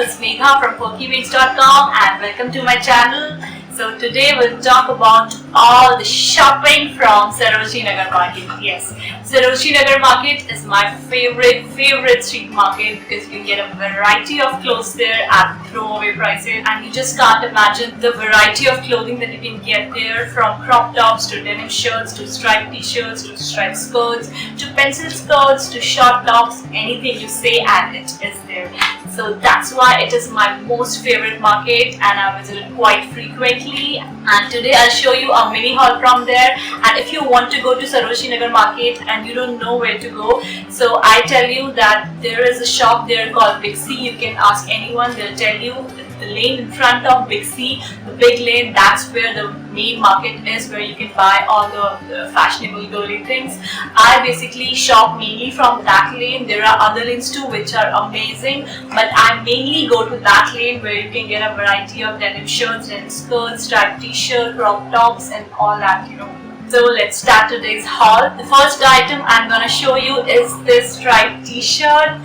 it's Megha from quirkywigs.com and welcome to my channel. So today we'll talk about all the shopping from Sarojini Nagar Market. Yes, Sarojini Nagar Market is my favorite street market because you can get a variety of clothes there at throwaway prices, and you just can't imagine the variety of clothing that you can get there, from crop tops to denim shirts to striped t-shirts to striped skirts to pencil skirts to short tops. Anything you say and it is there. So that's why it is my most favorite market and I visit it quite frequently. And today I'll show you a mini haul from there. And if you want to go to Sarojini Nagar Market and you don't know where to go, so I tell you that there is a shop there called Big C. You can ask anyone, they'll tell you the lane in front of Big C, the big lane, that's where the main market is, where you can buy all the fashionable girly things. I basically shop mainly from that lane. There are other lanes too which are amazing, but I mainly go to that lane where you can get a variety of denim shirts, denim skirts, striped t-shirt, crop tops and all that, you know. So let's start today's haul. The first item I'm gonna show you is this striped t-shirt.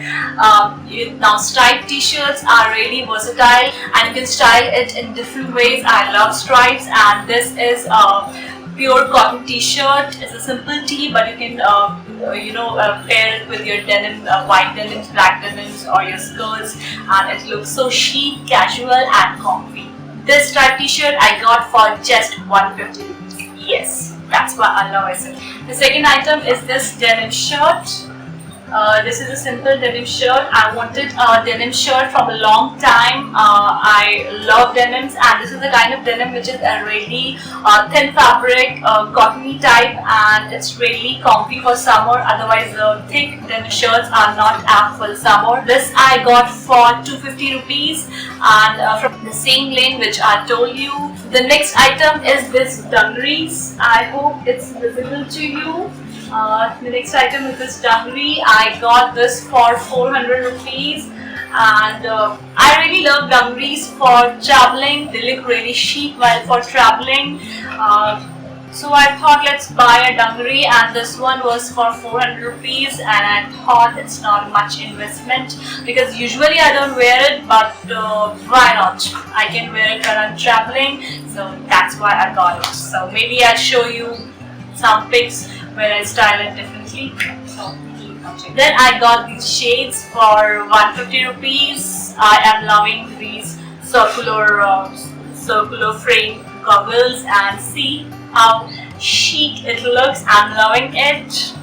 Now striped t-shirts are really versatile and you can style it in different ways. I love stripes, and this is a pure cotton t-shirt. It's a simple tee, but you can pair it with your denim, white denims, black denims or your skirts, and it looks so chic, casual and comfy. This striped t-shirt I got for just 150 rupees. Yes. That's why I love it. The second item is this denim shirt. This is a simple denim shirt. I wanted a denim shirt from a long time. I love denims, and this is the kind of denim which is a really thin fabric, cottony type, and it's really comfy for summer. Otherwise, the thick denim shirts are not apt for the summer. This I got for 250 rupees, and from the same lane which I told you. The next item is this dungarees. I hope it's visible to you. The next item is this dungaree. I got this for 400 rupees, and I really love dungarees for traveling. They look really chic while for traveling. So I thought let's buy a dungaree, and this one was for 400 rupees, and I thought it's not much investment because usually I don't wear it, but why not? I can wear it when I'm traveling, so that's why I got it. So maybe I'll show you some pics where I style it differently. So then I got these shades for 150 rupees. I am loving these circular frame goggles, and see how chic it looks. I'm loving it.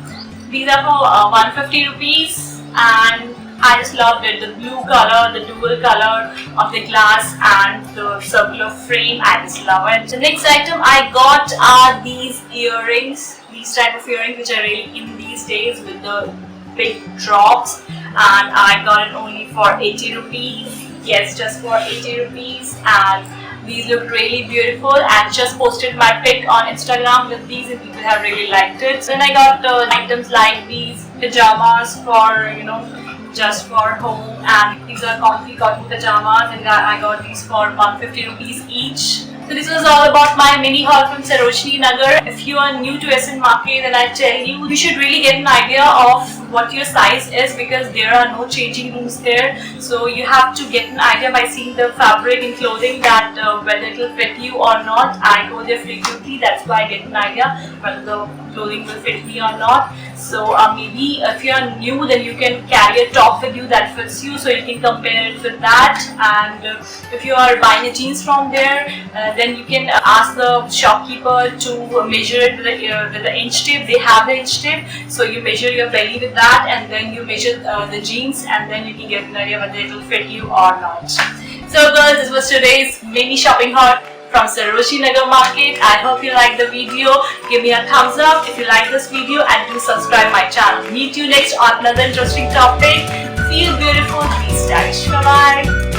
These are for 150 rupees, and I just loved it. The blue color, the dual color of the glass and the circular frame, I just love it. The next item I got are these earrings, these type of earrings which are really in these days with the big drops, and I got it only for 80 rupees. Yes, just for 80 rupees, and these look really beautiful, and just posted my pic on Instagram with these and people have really liked it. Then I got items like these pajamas for, just for home, and these are comfy cotton pajamas, and I got these for 150 rupees each. So this was all about my mini haul from Sarojini Nagar. If you are new to SN Market, then I tell you, you should really get an idea of what your size is because there are no changing rooms there. So you have to get an idea by seeing the fabric and clothing that whether it will fit you or not. I go there frequently, that's why I get an idea whether the clothing will fit me or not. So maybe if you are new, then you can carry a top with you that fits you, so you can compare it with that. And if you are buying a jeans from there, then you can ask the shopkeeper to measure it with the inch tape. They have the inch tape, so you measure your belly with that, and then you measure the jeans, and then you can get an idea whether it will fit you or not. So girls, this was today's mini shopping haul from Sarojini Nagar Market. I hope you liked the video. Give me a thumbs up if you like this video, and do subscribe my channel. Meet you next on another interesting topic. Feel beautiful, be stylish. Bye bye.